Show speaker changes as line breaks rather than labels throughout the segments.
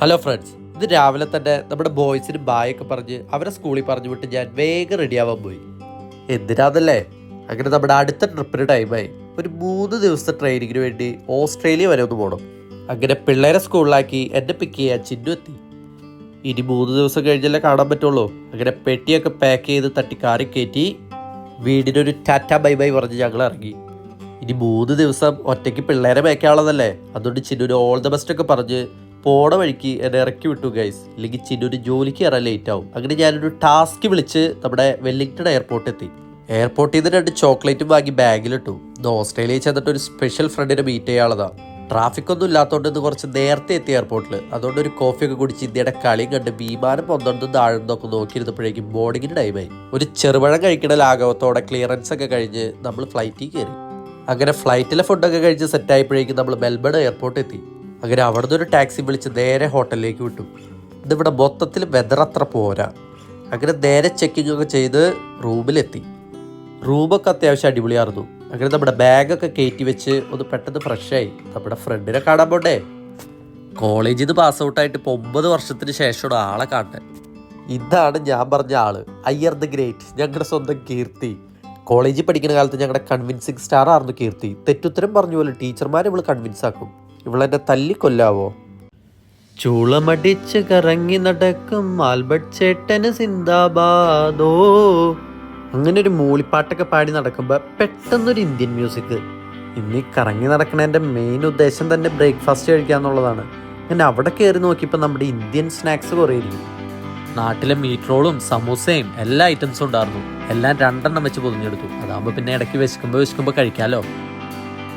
Hello friends, ഇത് രാവിലെ തന്നെ നമ്മുടെ ബോയ്സിന് ബായൊക്കെ പറഞ്ഞ് അവരെ സ്കൂളിൽ പറഞ്ഞു വിട്ട് ഞാൻ വേഗം റെഡിയാവാൻ പോയി. എന്തിനാന്നല്ലേ, അങ്ങനെ നമ്മുടെ അടുത്ത ട്രിപ്പിന് ടൈമായി. ഒരു 3 ദിവസത്തെ ട്രെയിനിങ്ങിന് വേണ്ടി ഓസ്ട്രേലിയ വരെ ഒന്ന് പോകണം. അങ്ങനെ പിള്ളേരെ സ്കൂളിലാക്കി എന്നെ പിക്ക് ചെയ്യാൻ ചിന്നു എത്തി. ഇനി 3 ദിവസം കഴിഞ്ഞല്ലേ കാണാൻ പറ്റുള്ളൂ. അങ്ങനെ പെട്ടിയൊക്കെ പാക്ക് ചെയ്ത് തട്ടി കാറി കയറ്റി വീടിനൊരു ടാറ്റ ബൈ ബൈ പറഞ്ഞ് ഞങ്ങൾ ഇറങ്ങി. ഇനി 3 ദിവസം ഒറ്റയ്ക്ക് പിള്ളേരെ മേക്കാനുള്ളതല്ലേ, അതുകൊണ്ട് ചിന്നുവിന് ഓൾ ദ ബെസ്റ്റ് ഒക്കെ പറഞ്ഞ് പോണ വഴിക്ക് എന്നെ ഇറക്കി വിട്ടു ഗൈസ്. അല്ലെങ്കിൽ ചിന്നൊരു ജോലിക്ക് കയറാൻ ലേറ്റ് ആവും. അങ്ങനെ ഞാനൊരു ടാസ്ക് വിളിച്ച് നമ്മുടെ വെല്ലിംഗ്ടൺ എയർപോർട്ടിൽ എത്തി. എയർപോർട്ടിൽ നിന്ന് 2 ചോക്ലേറ്റും വാങ്ങി ബാഗിലിട്ടു. ഇന്ന് ഓസ്ട്രേലിയയിൽ ചെന്നിട്ട് ഒരു സ്പെഷ്യൽ ഫ്രണ്ടിനെ മീറ്റ് ചെയ്യാനുള്ളതാണ്. ട്രാഫിക് ഒന്നും ഇല്ലാത്തതുകൊണ്ട് ഇന്ന് കുറച്ച് നേരത്തെ എത്തി എയർപോർട്ടിൽ. അതുകൊണ്ട് ഒരു കോഫിയൊക്കെ കുടിച്ച് ഇന്ത്യയുടെ കളിയും കണ്ട് വിമാനം പൊന്തോണ്ടും താഴ്ന്നൊക്കെ നോക്കിയിരുന്നപ്പോഴേക്കും ബോർഡിങ്ങിന് ടൈമായി. ഒരു ചെറുപഴം കഴിക്കണ ലാഘവത്തോടെ ക്ലിയറൻസ് ഒക്കെ കഴിഞ്ഞ് നമ്മൾ ഫ്ലൈറ്റിൽ കയറി. അങ്ങനെ ഫ്ലൈറ്റിലെ ഫുഡൊക്കെ കഴിച്ച് സെറ്റായപ്പോഴേക്കും നമ്മൾ മെൽബൺ എയർപോർട്ടിൽ എത്തി. അങ്ങനെ അവിടെ നിന്ന് ഒരു ടാക്സി വിളിച്ച് നേരെ ഹോട്ടലിലേക്ക് വിട്ടു. ഇതിവിടെ മൊത്തത്തിൽ വെതർ അത്ര പോരാ. അങ്ങനെ നേരെ ചെക്കിംഗ് ഒക്കെ ചെയ്ത് റൂമിലെത്തി. റൂമൊക്കെ അത്യാവശ്യം അടിപൊളിയായിരുന്നു. അങ്ങനെ നമ്മുടെ ബാഗൊക്കെ കയറ്റി വെച്ച് ഒന്ന് പെട്ടെന്ന് ഫ്രഷായി. നമ്മുടെ ഫ്രണ്ടിനെ കാണാൻ പോണ്ടേ. കോളേജിൽ നിന്ന് പാസ് ഔട്ടായിട്ട് ഇപ്പോൾ 9 വർഷത്തിന് ശേഷമാണ് ആളെ കാണുന്നത്. ഇതാണ് ഞാൻ പറഞ്ഞ ആള്, അയ്യർ ദ ഗ്രേറ്റ്, ഞങ്ങളുടെ സ്വന്തം കീർത്തി. കോളേജിൽ പഠിക്കുന്ന കാലത്ത് ഞങ്ങളുടെ കൺവിൻസിങ് സ്റ്റാർ ആയിരുന്നു കീർത്തി. തെറ്റുത്തരം പറഞ്ഞ പോലെ ടീച്ചർമാരെ ഇവള് കൺവിൻസ് ആക്കും. ഇവളെന്നെ തല്ലിക്കൊല്ലാവോ? ചൂളമടിച്ച് കറങ്ങി നടക്കും ആൽബർട്ട് ചേട്ടന് സിന്ദാബാദോ. അങ്ങനെ ഒരു മൂളിപ്പാട്ടൊക്കെ പാടി നടക്കുമ്പോൾ പെട്ടെന്നൊരു ഇന്ത്യൻ മ്യൂസിക്. ഇന്ന് ഈ കറങ്ങി നടക്കണതിൻ്റെ മെയിൻ ഉദ്ദേശം തന്നെ ബ്രേക്ക്ഫാസ്റ്റ് കഴിക്കുക എന്നുള്ളതാണ്. അങ്ങനെ അവിടെ കയറി നോക്കിയപ്പോൾ നമ്മുടെ ഇന്ത്യൻ സ്നാക്സ് കുറേ ഇരിക്കും. നാട്ടിലെ മീറ്റ് റോളും സമൂസയും എല്ലാ ഐറ്റംസും ഉണ്ടായിരുന്നു. എല്ലാം 2 വെച്ച് പൊതിഞ്ഞെടുത്തു. അതാകുമ്പോൾ പിന്നെ ഇടയ്ക്ക് വിശക്കുമ്പോൾ കഴിക്കാമല്ലോ.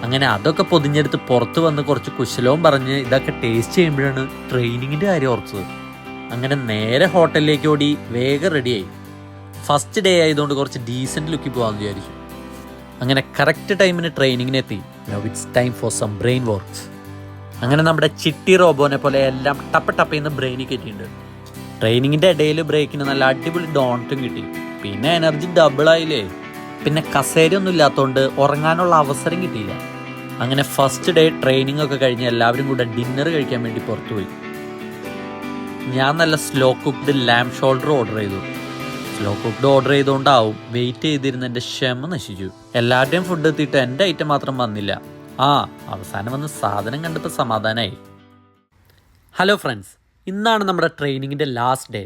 അങ്ങനെ അതൊക്കെ പൊതിഞ്ഞെടുത്ത് പുറത്ത് വന്ന് കുറച്ച് കുശലവും പറഞ്ഞ് ഇതൊക്കെ ടേസ്റ്റ് ചെയ്യുമ്പോഴാണ് ട്രെയിനിങ്ങിൻ്റെ കാര്യം ഓർത്തത്. അങ്ങനെ നേരെ ഹോട്ടലിലേക്ക് ഓടി വേഗം റെഡിയായി. ഫസ്റ്റ് ഡേ ആയതുകൊണ്ട് കുറച്ച് ഡീസൻറ്റ് ലുക്കിൽ പോകാമെന്ന് വിചാരിച്ചു. അങ്ങനെ കറക്റ്റ് ടൈമിന് ട്രെയിനിങ്ങിനെത്തി. Now it's time for some brain works. അങ്ങനെ നമ്മുടെ ചിട്ടി റോബോനെ പോലെ എല്ലാം ടപ്പേന്ന് ബ്രെയിനിൽ കയറ്റിയിട്ടുണ്ട്. ട്രെയിനിങ്ങിൻ്റെ ഇടയിൽ ബ്രേക്കിന് നല്ല അടിപൊളി ഡോണറ്റും കിട്ടി. പിന്നെ എനർജി ഡബിളായില്ലേ. പിന്നെ കസേരയൊന്നും ഇല്ലാത്തതുകൊണ്ട് ഉറങ്ങാനുള്ള അവസരം കിട്ടിയില്ല. അങ്ങനെ ഫസ്റ്റ് ഡേ ട്രെയിനിങ് ഒക്കെ കഴിഞ്ഞ് എല്ലാവരും കൂടെ ഡിന്നർ കഴിക്കാൻ വേണ്ടി പുറത്തുപോയി. ഞാൻ നല്ല സ്ലോ കുക്ക്ഡ് ലാം ഷോൾഡർ ഓർഡർ ചെയ്തു. സ്ലോ കുക്ക്ഡ് ഓർഡർ ചെയ്തുകൊണ്ടാവും വെയിറ്റ് ചെയ്തിരുന്ന എൻ്റെ ക്ഷമ നശിച്ചു. എല്ലാവരുടെയും ഫുഡ് എത്തിയിട്ട് എൻ്റെ ഐറ്റം മാത്രം വന്നില്ല. അവസാനം വന്ന് സാധനം കണ്ടപ്പോൾ സമാധാനമായി. ഹലോ ഫ്രണ്ട്സ്, ഇന്നാണ് നമ്മുടെ ട്രെയിനിങ്ങിൻ്റെ ലാസ്റ്റ് ഡേ.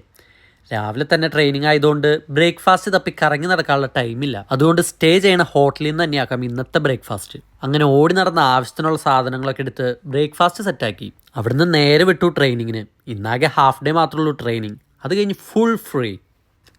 രാവിലെ തന്നെ ട്രെയിനിങ് ആയതുകൊണ്ട് ബ്രേക്ക്ഫാസ്റ്റ് തപ്പി കറങ്ങി നടക്കാനുള്ള ടൈമില്ല. അതുകൊണ്ട് സ്റ്റേ ചെയ്യണ ഹോട്ടലിൽ നിന്ന് തന്നെയാക്കാം ഇന്നത്തെ ബ്രേക്ക്ഫാസ്റ്റ്. അങ്ങനെ ഓടി നടന്ന ആവശ്യത്തിനുള്ള സാധനങ്ങളൊക്കെ എടുത്ത് ബ്രേക്ക്ഫാസ്റ്റ് സെറ്റാക്കി അവിടുന്ന് നേരെ വിട്ടു ട്രെയിനിങ്ങിന്. ഇന്നാകെ ഹാഫ് ഡേ മാത്രമേ ഉള്ളൂ ട്രെയിനിങ്. അത് കഴിഞ്ഞ് ഫുൾ ഫ്രീ.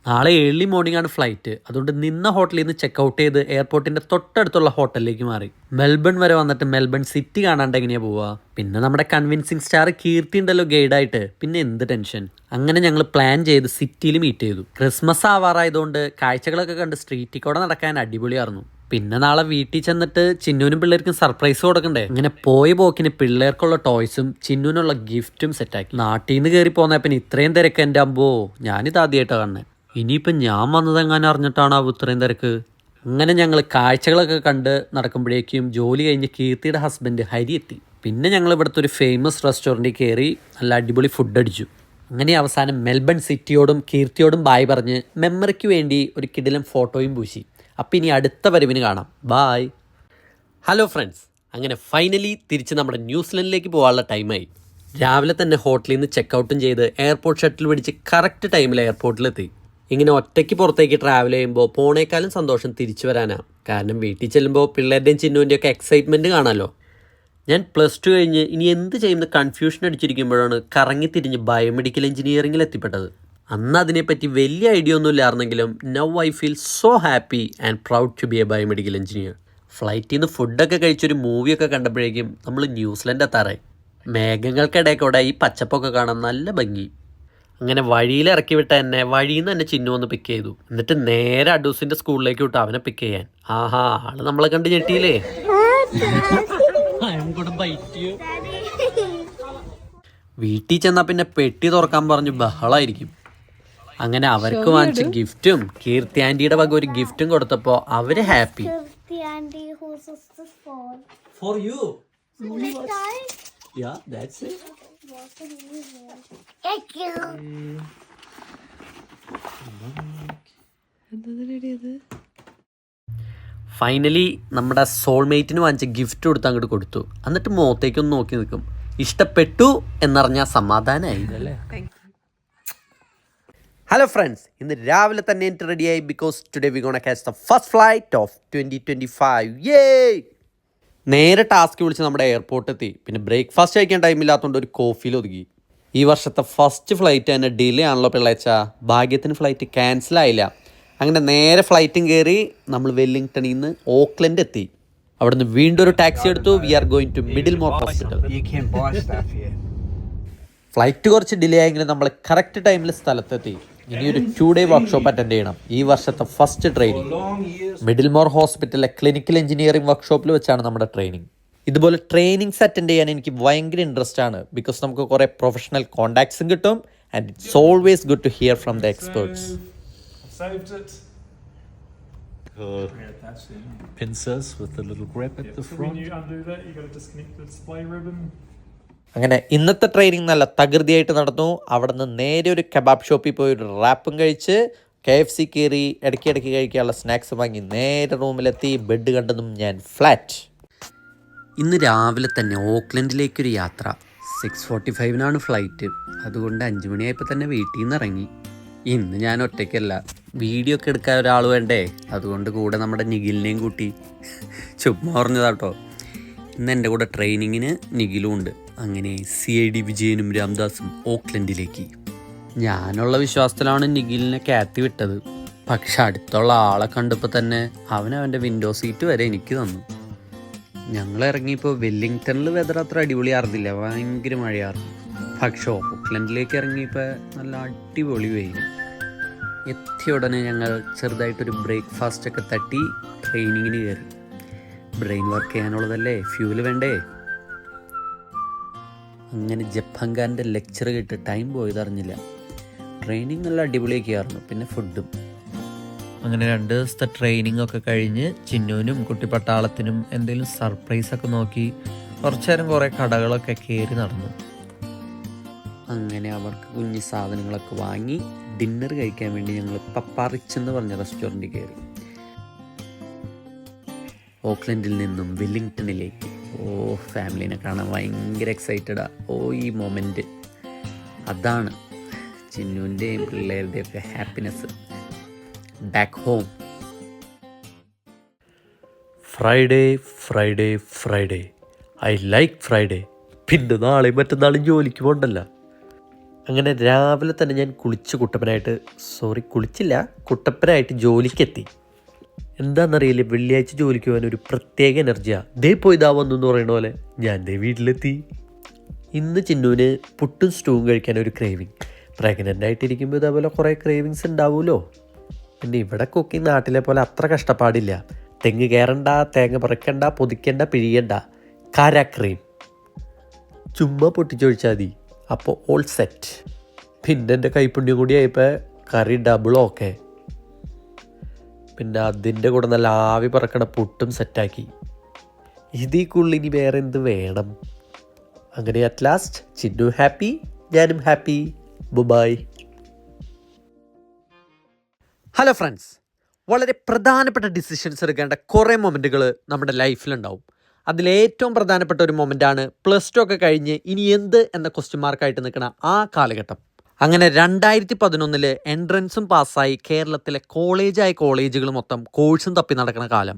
നാളെ ഏർലി മോർണിംഗ് ആണ് ഫ്ലൈറ്റ്. അതുകൊണ്ട് നിന്ന ഹോട്ടലിൽ നിന്ന് ചെക്ക് ഔട്ട് ചെയ്ത് എയർപോർട്ടിൻ്റെ തൊട്ടടുത്തുള്ള ഹോട്ടലിലേക്ക് മാറി. മെൽബൺ വരെ വന്നിട്ട് മെൽബൺ സിറ്റി കാണാണ്ട് എങ്ങനെയാണ് പോവുക? പിന്നെ നമ്മുടെ കൺവിൻസിങ് സ്റ്റാർ കീർത്തി ഉണ്ടല്ലോ ഗൈഡായിട്ട്, പിന്നെ എന്ത് ടെൻഷൻ. അങ്ങനെ ഞങ്ങൾ പ്ലാൻ ചെയ്ത് സിറ്റിയിൽ മീറ്റ് ചെയ്തു. ക്രിസ്മസ് ആവാറായതുകൊണ്ട് കാഴ്ചകളൊക്കെ കണ്ട് സ്ട്രീറ്റിൽ കൂടെ നടക്കാൻ അടിപൊളിയായിരുന്നു. പിന്നെ നാളെ വീട്ടിൽ ചെന്നിട്ട് ചിന്നുവിനും പിള്ളേർക്കും സർപ്രൈസ് കൊടുക്കണ്ടേ. അങ്ങനെ പോയ പോക്കിന് പിള്ളേർക്കുള്ള ടോയ്സും ചിന്നുവിനുള്ള ഗിഫ്റ്റും സെറ്റാക്കി. നാട്ടിൽ നിന്ന് കയറി പോന്നപ്പോൾ ഇത്രയും തിരക്ക് എൻ്റെ അമ്പോ, ഞാനിത് ആദ്യമായിട്ടാണ് കാണുന്നത്. ഇനിയിപ്പം ഞാൻ വന്നതെങ്ങാനും അറിഞ്ഞിട്ടാണോ ഇത്രയും തിരക്ക്. അങ്ങനെ ഞങ്ങൾ കാഴ്ചകളൊക്കെ കണ്ട് നടക്കുമ്പോഴേക്കും ജോലി കഴിഞ്ഞ് കീർത്തിയുടെ ഹസ്ബൻഡ് ഹരി എത്തി. പിന്നെ ഞങ്ങൾ ഇവിടുത്തെ ഒരു ഫേമസ് റെസ്റ്റോറൻറ്റിൽ കയറി നല്ല അടിപൊളി ഫുഡ് അടിച്ചു. അങ്ങനെ അവസാനം മെൽബൺ സിറ്റിയോടും കീർത്തിയോടും ബായ് പറഞ്ഞ് മെമ്മറിക്ക് വേണ്ടി ഒരു കിടിലം ഫോട്ടോയും പൂശി. അപ്പം ഇനി അടുത്ത വരവിന് കാണാം. ബായ്. ഹലോ ഫ്രണ്ട്സ്, അങ്ങനെ ഫൈനലി തിരിച്ച് നമ്മുടെ ന്യൂസിലൻഡിലേക്ക് പോകാനുള്ള ടൈമായി. രാവിലെ തന്നെ ഹോട്ടലിൽ നിന്ന് ചെക്കൗട്ടും ചെയ്ത് എയർപോർട്ട് ഷട്ടിൽ പിടിച്ച് കറക്റ്റ് ടൈമിൽ എയർപോർട്ടിലെത്തി. ഇങ്ങനെ ഒറ്റയ്ക്ക് പുറത്തേക്ക് ട്രാവൽ ചെയ്യുമ്പോൾ പോണേക്കാളും സന്തോഷം തിരിച്ചു വരാനാണ്. കാരണം വീട്ടിൽ ചെല്ലുമ്പോൾ പിള്ളേരുടെയും ചിന്നുവിൻ്റെയൊക്കെ എക്സൈറ്റ്മെൻറ്റ് കാണാമല്ലോ. ഞാൻ +2 കഴിഞ്ഞ് ഇനി എന്ത് ചെയ്യുന്ന കൺഫ്യൂഷൻ അടിച്ചിരിക്കുമ്പോഴാണ് കറങ്ങിത്തിരിഞ്ഞ് ബയോമെഡിക്കൽ എഞ്ചിനീയറിംഗിൽ എത്തിപ്പെട്ടത്. അന്ന് അതിനെപ്പറ്റി വലിയ ഐഡിയ ഒന്നും ഇല്ലായിരുന്നെങ്കിലും now I feel so happy and proud to be a biomedical engineer. ഫ്ലൈറ്റിൽ നിന്ന് ഫുഡൊക്കെ കഴിച്ചൊരു മൂവിയൊക്കെ കണ്ടപ്പോഴേക്കും നമ്മൾ ന്യൂസിലൻഡ് എത്താറായി. മേഘങ്ങൾക്കിടയിൽ ഈ പച്ചപ്പൊക്കെ കാണാൻ നല്ല ഭംഗി. അങ്ങനെ വഴിയിൽ ഇറക്കി വിട്ട എന്നെ വഴിയിൽ നിന്ന് തന്നെ ചിന്നു വന്ന് പിക്ക് ചെയ്തു. എന്നിട്ട് നേരെ അഡൂസിൻ്റെ സ്കൂളിലേക്ക് വിട്ടു അവനെ പിക്ക് ചെയ്യാൻ. ആള് നമ്മളെ കണ്ട് ഞെട്ടിയില്ലേ. വീട്ടിൽ ചെന്നാൽ പിന്നെ പെട്ടി തുറക്കാൻ പറഞ്ഞു ബഹളായിരിക്കും. അങ്ങനെ അവർക്ക് വാങ്ങിച്ച ഗിഫ്റ്റും കീർത്തി ആൻറ്റിയുടെ വക ഒരു ഗിഫ്റ്റും കൊടുത്തപ്പോൾ അവര് happy. For you. Yeah, that's it.
Thank you.
Finally നമ്മുടെ സോൾമേറ്റിന് വാങ്ങിച്ച ഗിഫ്റ്റ് കൊടുത്ത് അങ്ങോട്ട് കൊടുത്തു. എന്നിട്ട് മുഖത്തേക്കൊന്ന് നോക്കി നിൽക്കും. ഇഷ്ടപ്പെട്ടു എന്നറിഞ്ഞാൽ സമാധാനമായി അല്ലേ. ഹലോ ഫ്രണ്ട്സ്, ഇന്ന് രാവിലെ തന്നെ എനിക്ക് റെഡിയായി. Because today we gonna catch the first flight of 2025. നേരെ ടാസ്ക് വിളിച്ച് നമ്മുടെ എയർപോർട്ട് എത്തി. പിന്നെ ബ്രേക്ക്ഫാസ്റ്റ് കഴിക്കാൻ ടൈമില്ലാത്തതുകൊണ്ട് ഒരു കോഫിയിൽ ഒതുക്കി. ഈ വർഷത്തെ ഫസ്റ്റ് ഫ്ലൈറ്റ് തന്നെ ഡിലേ ആണല്ലോ പിള്ളേച്ച. ഭാഗ്യത്തിന് ഫ്ലൈറ്റ് ക്യാൻസലായില്ല. അങ്ങനെ നേരെ ഫ്ലൈറ്റും കയറി നമ്മൾ വെല്ലിംഗ്ടണിൽ നിന്ന് ഓക്ലൻഡ് എത്തി. അവിടുന്ന് വീണ്ടും ഒരു ടാക്സി എടുത്തു. We are going to Middlemore hospital. Flight കുറച്ച് ഡിലേ ആയെങ്കിലും നമ്മൾ കറക്റ്റ് ടൈമിൽ സ്ഥലത്തെത്തി. ഇനിയൊരു 2 day വർക്ക്ഷോപ്പ് അറ്റൻഡ് ചെയ്യണം. ഈ വർഷത്തെ ഫസ്റ്റ് ട്രെയിനിങ് മിഡിൽമോർ ഹോസ്പിറ്റലിലെ ക്ലിനിക്കൽ എഞ്ചിനീയറിംഗ് വർക്ക്ഷോപ്പിൽ വെച്ചാണ് നമ്മുടെ ട്രെയിനിങ്. ഇതുപോലെ ട്രെയിനിങ്സ് അറ്റൻഡ് ചെയ്യാൻ എനിക്ക് ഭയങ്കര ഇൻട്രസ്റ്റ് ആണ്. ബിക്കോസ് നമുക്ക് കുറേ പ്രൊഫഷണൽ കോണ്ടാക്ട്സും കിട്ടും. And it's always good to hear from the experts.
Pincers with a little grip at the front.
When you undo that, you got to disconnect the display ribbon.
അങ്ങനെ ഇന്നത്തെ training നല്ല തകൃതിയായിട്ട് നടന്നു. അവിടെ നിന്ന് നേരെ ഒരു കബാബ് ഷോപ്പിൽ പോയി ഒരു റാപ്പും കഴിച്ച് KFC കയറി ഇടയ്ക്കിടയ്ക്ക് കഴിക്കാനുള്ള സ്നാക്സ് വാങ്ങി നേരെ റൂമിലെത്തി. ബെഡ് കണ്ടതും ഞാൻ ഫ്ലാറ്റ്. ഇന്ന് രാവിലെ തന്നെ ഓക്ലൻഡിലേക്കൊരു യാത്ര. 6:45 ഫ്ലൈറ്റ്. അതുകൊണ്ട് 5 മണിയായപ്പോൾ തന്നെ വീട്ടിൽ നിന്ന് ഇറങ്ങി. ഇന്ന് ഞാൻ ഒറ്റയ്ക്കല്ല, വീഡിയോ ഒക്കെ എടുക്കാൻ ഒരാൾ വേണ്ടേ. അതുകൊണ്ട് കൂടെ നമ്മുടെ നിഖിലിനെയും കൂട്ടി. ചുമ്മാ പറഞ്ഞതാട്ടോ. ഇന്ന് എൻ്റെ കൂടെ ട്രെയിനിങ്ങിന് നിഖിലും ഉണ്ട്. അങ്ങനെ CID വിജയനും രാംദാസും ഓക്ലൻഡിലേക്ക്. ഞാനുള്ള വിശ്വാസത്തിലാണ് നിഖിലിനെ കയറ്റി വിട്ടത്. പക്ഷെ അടുത്തുള്ള ആളെ കണ്ടപ്പോൾ തന്നെ അവൻ്റെ വിൻഡോ സീറ്റ് വരെ എനിക്ക് തന്നു. ഞങ്ങൾ ഇറങ്ങിയപ്പോൾ വെല്ലിംഗ്ടണിൽ വെതർ അത്ര അടിപൊളിയായിരുന്നില്ല, ഭയങ്കര മഴയായിരുന്നു. പക്ഷേ ഓക്ലൻഡിലേക്ക് ഇറങ്ങിയപ്പോൾ നല്ല അടിപൊളി വെയിൽ. എത്തിയ ഉടനെ ഞങ്ങൾ ചെറുതായിട്ടൊരു ബ്രേക്ക്ഫാസ്റ്റൊക്കെ തട്ടി ട്രെയിനിങ്ങിന് കയറി. ബ്രെയിൻ വർക്ക് ചെയ്യാനുള്ളതല്ലേ, ഫ്യൂല് വേണ്ടേ. അങ്ങനെ ജപ്പാൻകാരൻ്റെ ലെക്ചർ കേട്ട് ടൈം പോയതറിഞ്ഞില്ല. ട്രെയിനിങ് നല്ല അടിപൊളിയൊക്കെ ആയിരുന്നു. പിന്നെ ഫുഡും. അങ്ങനെ 2 ദിവസത്തെ ട്രെയിനിങ് ഒക്കെ കഴിഞ്ഞ് ചിന്നുവിനും കുട്ടിപ്പട്ടാളത്തിനും എന്തെങ്കിലും സർപ്രൈസൊക്കെ നോക്കി കുറച്ചു നേരം കുറേ കടകളൊക്കെ കയറി നടന്നു. അങ്ങനെ അവർക്ക് കുഞ്ഞു സാധനങ്ങളൊക്കെ വാങ്ങി ഡിന്നർ കഴിക്കാൻ വേണ്ടി ഞങ്ങൾ പപ്പ റിച്ച് എന്ന് പറഞ്ഞ റെസ്റ്റോറൻറ്റിൽ കയറി. ഓക്ലൻഡിൽ നിന്നും വെല്ലിംഗ്ടണിലേക്ക്. ഫാമിലീനെ കാണാൻ ഭയങ്കര എക്സൈറ്റഡാ. ഈ മൊമെൻറ്റ് അതാണ് ചിന്നുവിൻ്റെയും പിള്ളേരുടെയും ഒക്കെ happiness. Back home. Friday Friday Friday, I like Friday. പിന്നെ നാളെയും മറ്റന്നാളും ജോലിക്ക് പോകണ്ടല്ലോ. അങ്ങനെ രാവിലെ തന്നെ ഞാൻ കുട്ടപ്പനായിട്ട് ജോലിക്കെത്തി. എന്താണെന്നറിയില്ല, വെള്ളിയാഴ്ച ജോലിക്ക് പോകാൻ ഒരു പ്രത്യേക എനർജിയാണ്. ദേ പോയി ഇതാ വന്നു എന്ന് പറയുന്ന പോലെ ഞാൻ ദേ വീട്ടിലെത്തി. ഇന്ന് ചിന്നുവിന് പുട്ടും സ്റ്റൂവും കഴിക്കാൻ ഒരു ക്രേവിങ്. പ്രഗ്നൻ്റ് ആയിട്ടിരിക്കുമ്പോൾ ഇതേപോലെ കുറേ ക്രേവിങ്സ് ഉണ്ടാവുമല്ലോ. പിന്നെ ഇവിടെ കുക്കിംഗ് നാട്ടിലെ പോലെ അത്ര കഷ്ടപ്പാടില്ല. തെങ്ങ് കയറണ്ട, തേങ്ങ പറിക്കണ്ട, പൊതിക്കണ്ട, പിഴിയണ്ട. കാരാക്രീം ചുമ്മാ പൊട്ടിച്ചൊഴിച്ചാൽ മതി, അപ്പോൾ ഓൾ സെറ്റ്. പിന്നെ എൻ്റെ കൈപ്പുണ്യം കൂടി ആയപ്പോൾ കറി ഡബിൾ ഓക്കെ. പിന്നെ അതിൻ്റെ കൂടെ നല്ല ആവി പറക്കണ പുട്ടും സെറ്റാക്കി. ഇതിൽ കൂടുതൽ ഇനി വേറെ എന്ത് വേണം. അങ്ങനെ അറ്റ് ലാസ്റ്റ് ചിന്നു ഹാപ്പി, ഞാനും ഹാപ്പി. ബൈ. ഹലോ ഫ്രണ്ട്സ്, വളരെ പ്രധാനപ്പെട്ട ഡിസിഷൻസ് എടുക്കേണ്ട കുറേ മൊമെൻറ്റുകൾ നമ്മുടെ ലൈഫിലുണ്ടാവും. അതിലേറ്റവും പ്രധാനപ്പെട്ട ഒരു മൊമെൻ്റാണ് +2 ഒക്കെ കഴിഞ്ഞ് ഇനി എന്ത് എന്ന ക്വസ്റ്റ്യൻ മാർക്കായിട്ട് നിൽക്കുന്ന ആ കാലഘട്ടം. അങ്ങനെ 2011 എൻട്രൻസും പാസ്സായി കേരളത്തിലെ കോളേജുകൾ മൊത്തം കോഴ്സും തപ്പി നടക്കുന്ന കാലം.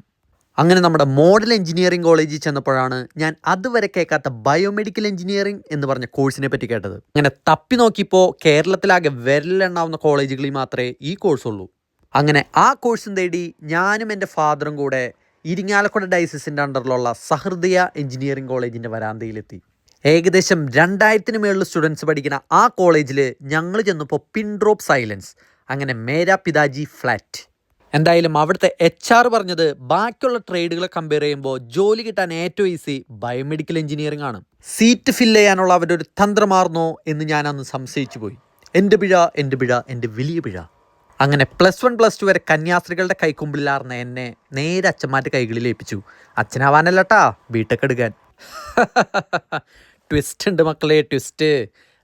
അങ്ങനെ നമ്മുടെ മോഡൽ എഞ്ചിനീയറിംഗ് കോളേജിൽ ചെന്നപ്പോഴാണ് ഞാൻ അതുവരെ കേൾക്കാത്ത ബയോമെഡിക്കൽ എഞ്ചിനീയറിംഗ് എന്ന് പറഞ്ഞ കോഴ്സിനെ പറ്റി കേട്ടത്. അങ്ങനെ തപ്പി നോക്കിയപ്പോൾ കേരളത്തിലാകെ വിരലിലെണ്ണാവുന്ന കോളേജുകളിൽ മാത്രമേ ഈ കോഴ്സുള്ളൂ. അങ്ങനെ ആ കോഴ്സും തേടി ഞാനും എൻ്റെ ഫാദറും കൂടെ ഇരിങ്ങാലക്കുട ഡയസിസിൻ്റെ അണ്ടറിലുള്ള സഹൃദയ എഞ്ചിനീയറിംഗ് കോളേജിൻ്റെ വരാന്തയിലെത്തി. ഏകദേശം 2000 മേളിൽ സ്റ്റുഡൻസ് പഠിക്കുന്ന ആ കോളേജിൽ ഞങ്ങൾ ചെന്നപ്പോൾ പിൻ ഡ്രോപ്പ് സൈലൻസ്. അങ്ങനെ മേരാ പിതാജി ഫ്ലാറ്റ്. എന്തായാലും അവിടുത്തെ HR പറഞ്ഞത് ബാക്കിയുള്ള ട്രേഡുകളെ കമ്പയർ ചെയ്യുമ്പോൾ ജോലി കിട്ടാൻ ഏറ്റവും ഈസി ബയോമെഡിക്കൽ എഞ്ചിനീയറിംഗ് ആണ്. സീറ്റ് ഫില്ല് ചെയ്യാനുള്ള അവരുടെ ഒരു തന്ത്രമാർന്നോ എന്ന് ഞാനന്ന് സംശയിച്ചു പോയി. എൻ്റെ വലിയ പിഴ. അങ്ങനെ +1 +2 വരെ കന്യാസ്ത്രീകളുടെ കൈക്കുമ്പിളിലാർന്ന എന്നെ നേരെ അച്ഛന്മാരുടെ കൈകളിൽ ഏൽപ്പിച്ചു. അച്ഛനാവാനല്ലട്ടാ, ബിടെക് എടുക്കാൻ. ട്വിസ്റ്റ് ഉണ്ട് മക്കളെ, ട്വിസ്റ്റ്.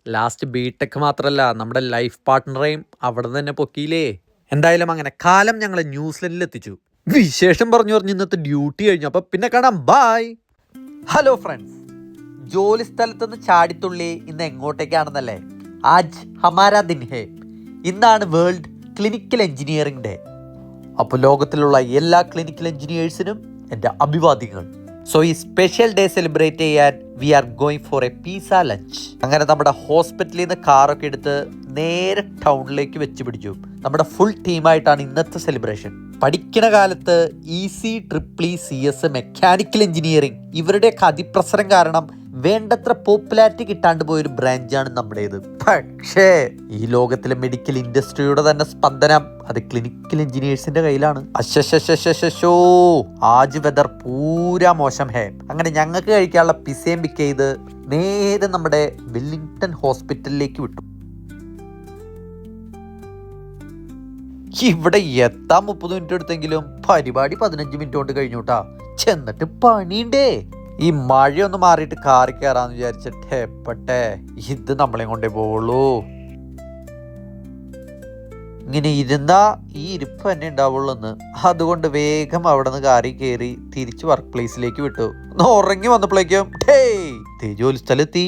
ലാസ്റ്റ് ബിടെക് മാത്രമല്ല, നമ്മുടെ ലൈഫ് പാർട്ട്ണറേയും അവിടെ തന്നെ പൊക്കിയില്ലേ. എന്തായാലും അങ്ങനെ കാലം ഞങ്ങളെ ന്യൂസിലൻഡിൽ എത്തിച്ചു. വിശേഷം പറഞ്ഞു ഇന്നത്തെ ഡ്യൂട്ടി കഴിഞ്ഞു. അപ്പം പിന്നെ കാണാം, ബൈ. ഹലോ ഫ്രണ്ട്സ്, ജോലി സ്ഥലത്തുനിന്ന് ചാടിത്തുള്ളി ഇന്ന് എങ്ങോട്ടേക്കാണെന്നല്ലേ? ആജ് ഹമാരാ ദിൻ ഹേ. ഇന്നാണ് വേൾഡ് ക്ലിനിക്കൽ എഞ്ചിനീയറിംഗ് ഡേ. അപ്പോൾ ലോകത്തിലുള്ള എല്ലാ ക്ലിനിക്കൽ എഞ്ചിനീയേഴ്സിനും എൻ്റെ അഭിവാദ്യങ്ങൾ. സോ ഈ സ്പെഷ്യൽ ഡേ സെലിബ്രേറ്റ് ചെയ്യാൻ we are going for a pizza lunch. അങ്ങനെ നമ്മുടെ ഹോസ്പിറ്റലിൽ നിന്ന് കാറൊക്കെ എടുത്ത് നേരെ ടൗണിലേക്ക് വെച്ച് പിടിച്ചു. നമ്മുടെ ഫുൾ ടീമായിട്ടാണ് ഇന്നത്തെ സെലിബ്രേഷൻ. പഠിക്കുന്ന കാലത്ത് EC CS മെക്കാനിക്കൽ എഞ്ചിനീയറിംഗ് ഇവരുടെയൊക്കെ അതിപ്രസരം കാരണം വേണ്ടത്ര പോപ്പുലാരിറ്റി കിട്ടാണ്ട് പോയൊരു ബ്രാഞ്ചാണ് നമ്മുടേത്. പക്ഷേ ഈ ലോകത്തിലെ മെഡിക്കൽ ഇൻഡസ്ട്രിയുടെ തന്നെ സ്പന്ദനം അത് ക്ലിനിക്കൽ എഞ്ചിനീയേഴ്സിന്റെ കയ്യിലാണ്. അശ്ശോ, ആജ് വെദർ പൂരാ മോശം ഹേ. അങ്ങനെ ഞങ്ങൾക്ക് കഴിക്കാനുള്ള പിസയും പിക്ക് ചെയ്ത് നേരെ നമ്മുടെ വെല്ലിംഗ്ടൺ ഹോസ്പിറ്റലിലേക്ക് വിട്ടു. ഇവിടെ എത്താൻ 30 മിനിറ്റ് എടുത്തെങ്കിലും പരിപാടി 15 മിനിറ്റ് കൊണ്ട് കഴിഞ്ഞുട്ടാ. ചെന്നിട്ട് പണിയുണ്ടേ. ഈ മഴയൊന്ന് മാറിയിട്ട് കാറി കയറാന്ന് വിചാരിച്ചിട്ട് എപ്പട്ടെ ഇത് നമ്മളെ കൊണ്ടേ പോവുള്ളൂ. ഇങ്ങനെ ഇരുന്നാ ഈ ഇരിപ്പ് തന്നെ ഉണ്ടാവുള്ളൂ എന്ന്. അതുകൊണ്ട് വേഗം അവിടെ നിന്ന് കാറി കയറി തിരിച്ച് വർക്ക് പ്ലേസിലേക്ക് വിട്ടു. ഉറങ്ങി വന്നപ്പോഴേക്കും ജോലി സ്ഥലത്തി